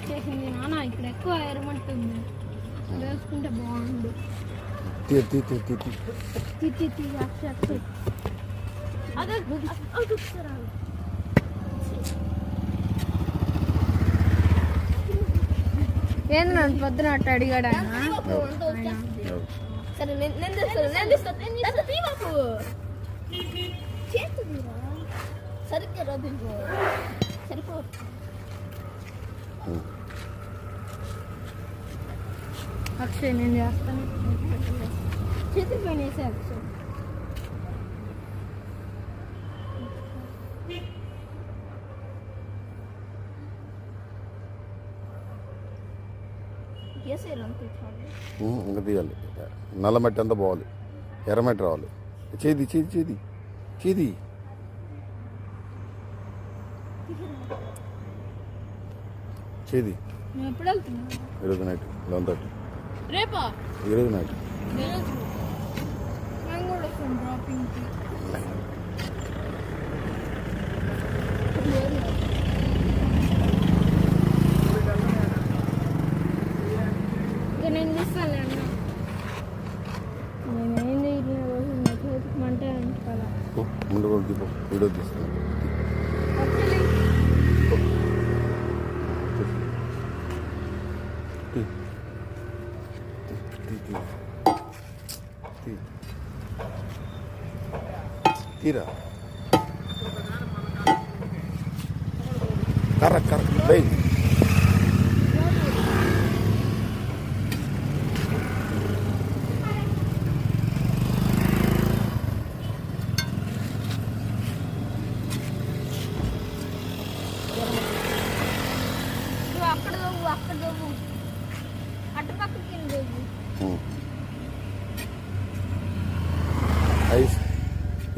చేసింది నాన్న ఇక్కడ ఎక్కువ ఎరమంటుంది వేసుకుంటే బాగుండు ఏంది నన్ను పొద్దున అట్ట అడిగాడు సరే సరిగ్గా సరిపో అక్షయ్ నేను చేస్తాను చేతులు పైన వేసే అక్షయ్ ఇంకా తీయాలి. నల్ల మట్టి అంతా పోవాలి, ఎర్రమట్టి రావాలి. చేది చేది చేది చేది చేది ఎప్పుడు వెళ్తున్నా ఈరోజు నైట్ 11:30. రేపా? ఈరోజు నైట్. నేను కూడా వస్తాను డ్రాపింగ్కి. నేను తీస్తాను అన్న నేనేం చేయమంటే కదా ముందు కూడా దీపం వీడియో తీస్తాను. తీరా కరెక్ట్ కరెక్ట్ బై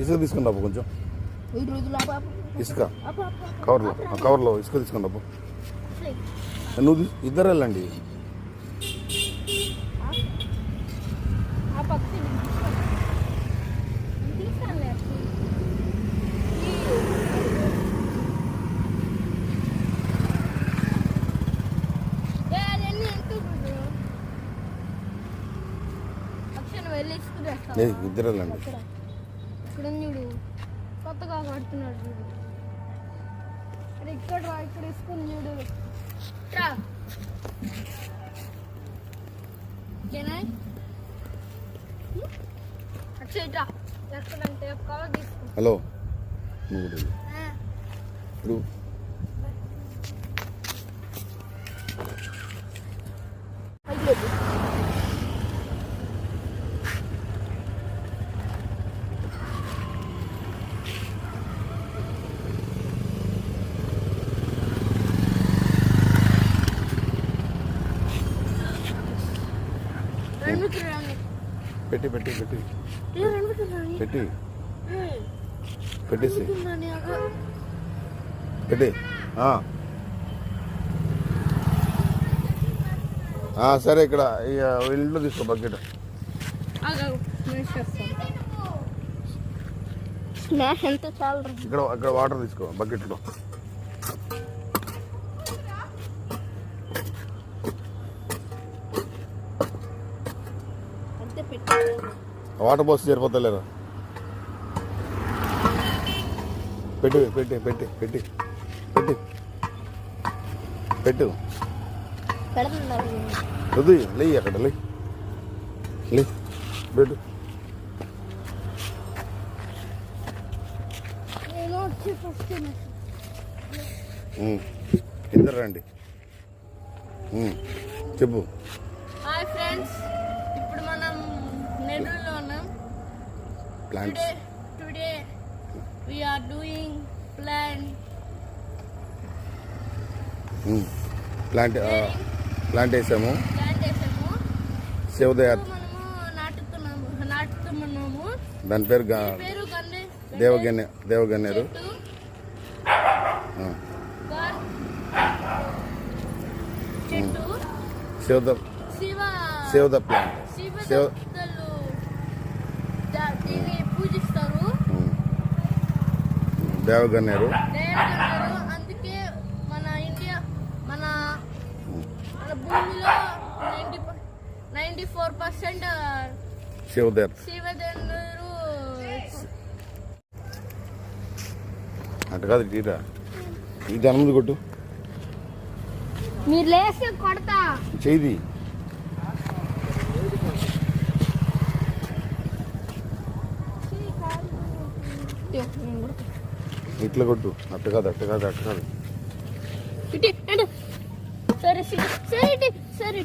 ఇసుక తీసుకుని రాబు కొంచెం ఇసుక కవర్లో ఇసుక తీసుకుని రాబు. నువ్వు ఇద్దరు వెళ్ళండి. ఇద్దరు వెళ్ళండి. ఇక్కడ చూడు కొత్తగా కడుతున్నాడు చూడు. ఇక్కడ ఇక్కడ వేసుకుని చూడు. ఎక్కడంటే కవర్ తీసుకో. హలో నువ్వు పెట్టి పెట్టి పెట్టి పెట్టి పెట్టేసి పెట్టి సరే ఇక్కడ ఇంట్లో తీసుకో బకెట్. ఇక్కడ అక్కడ వాటర్ తీసుకో బకెట్లో. వాటర్ పోసి సరిపోతలేరా? పెట్టి పెట్టి పెట్టి పెట్టి పెట్టి పెట్టు వద్దు లేయి అక్కడ లే పెట్టు. ఇద్దరు రండి చెప్పు. హాయ్ ఫ్రెండ్స్, ఇప్పుడు మనం నెల్లూరులో ఉన్నాం. Today we are doing plant వేసాము. సేవ్ ద ఎర్త్ నాటుతున్నాము. దాని పేరు దేవగన్నేరు. Save the plant. దీన్ని పూజిస్తారు దేవగన్నేరు దేవతలు. అందుకే మన ఇండియా మన మన భూమిలో 94% శివదేర్ శివదేవుడు. అటు కాదు ఇటీరా ఈ జనముంది కొట్టు మీరు లేసి కొడతా చేయి ఇట్లా కొట్టు అట్టు కాదు అట్టు కాదు అట్టు కాదు సరే సరే సరే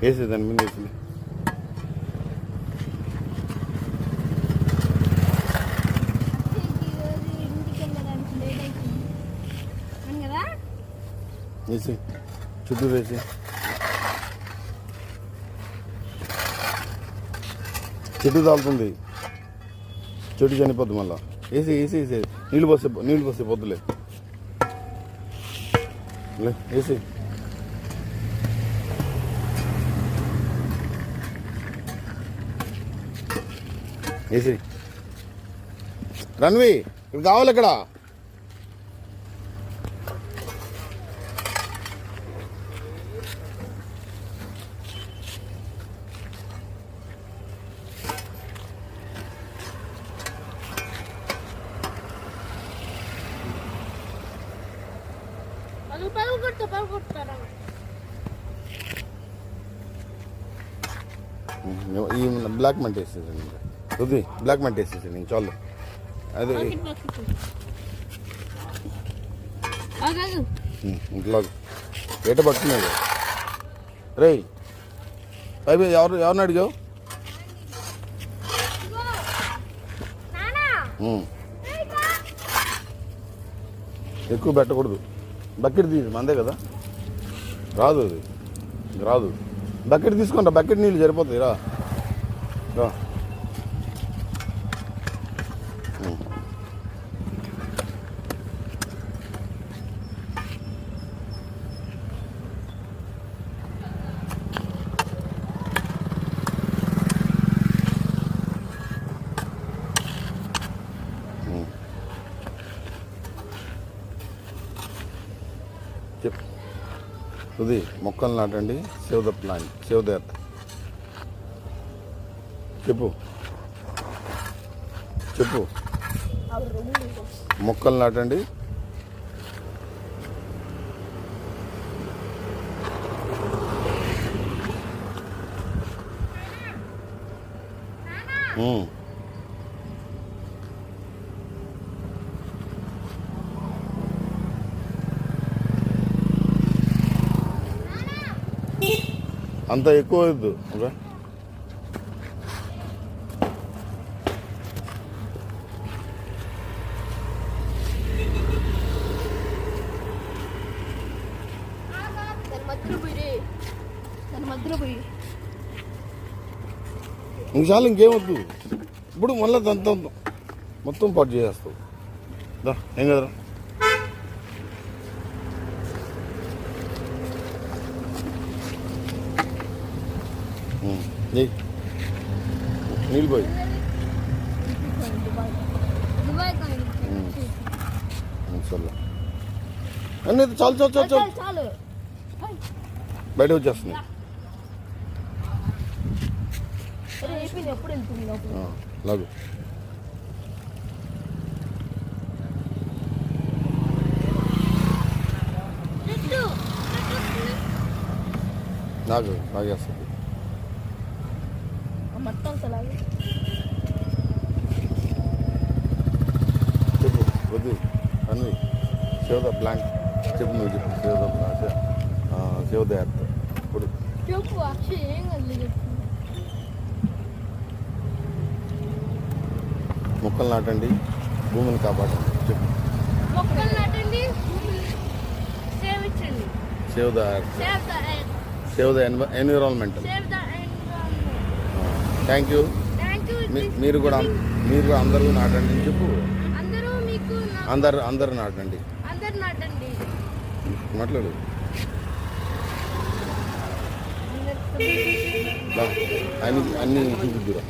వేసే దాని మీద వేసింది వేసి చుట్టూ వేసి చెట్టు తాగుతుంది చెట్టు చనిపోద్ది మళ్ళా వేసి వేసి వేసి నీళ్ళు పోస్తే పొద్దులే వేసి వేసి రణవి ఇక్కడ కావాలి ఇక్కడ పలుకొడతారా ఈ బ్లాక్ మంట్ వేసేసాను రుది బ్లాక్ మంట్ వేసేసాను నేను చాలు అదే ఇంట్లో ఏట పట్టుకున్నాడు రేయ్ అవి ఎవరిని అడిగావు ఎక్కువ పెట్టకూడదు బకెట్ తీసి మందే కదా రాదు అది రాదు బకెట్ తీసుకుంటా బకెట్ నీళ్ళు సరిపోతాయి రా చెప్పు ఇది మొక్కలు నాటండి save the plant save the earth చెప్పు చెప్పు మొక్కలు నాటండి అంత ఎక్కువ వద్దు ఓకే ఇంకసార్లు ఇంకేమొద్దు ఇప్పుడు మళ్ళీ దంత మొత్తం పాటు చేసేస్తావు దా ఏం కదరా నీళ్ళు పోయి సరే అన్నీ చాలు చాలు చాలు చాలు చాలు బయట వచ్చేస్తుంది ఎప్పుడు వెళ్తుంది లాగు నాకు లాగేస్తుంది మొత్తం అలాగే చెప్పు వద్దు అన్నీ సేవ్ ద ప్లాంట్ చెప్పు నువ్వు చెప్పు సేవ్ ద ఎర్త్ ఇప్పుడు చెప్పు అక్షయ్ ఏం కదలే చెప్పు మొక్కలు నాటండి భూమిని కాపాడండి చెప్పు మొక్కలు నాటండి సేవించండి save the earth save the environment save the environment thank you thank you మీరు కూడా అందరూ నాటండి అని చెప్పు. అందరూ మీకు అందరు నాటండి. అందరు నాటండి. మాట్లాడు. అందరు అన్ని చూపిద్దురా.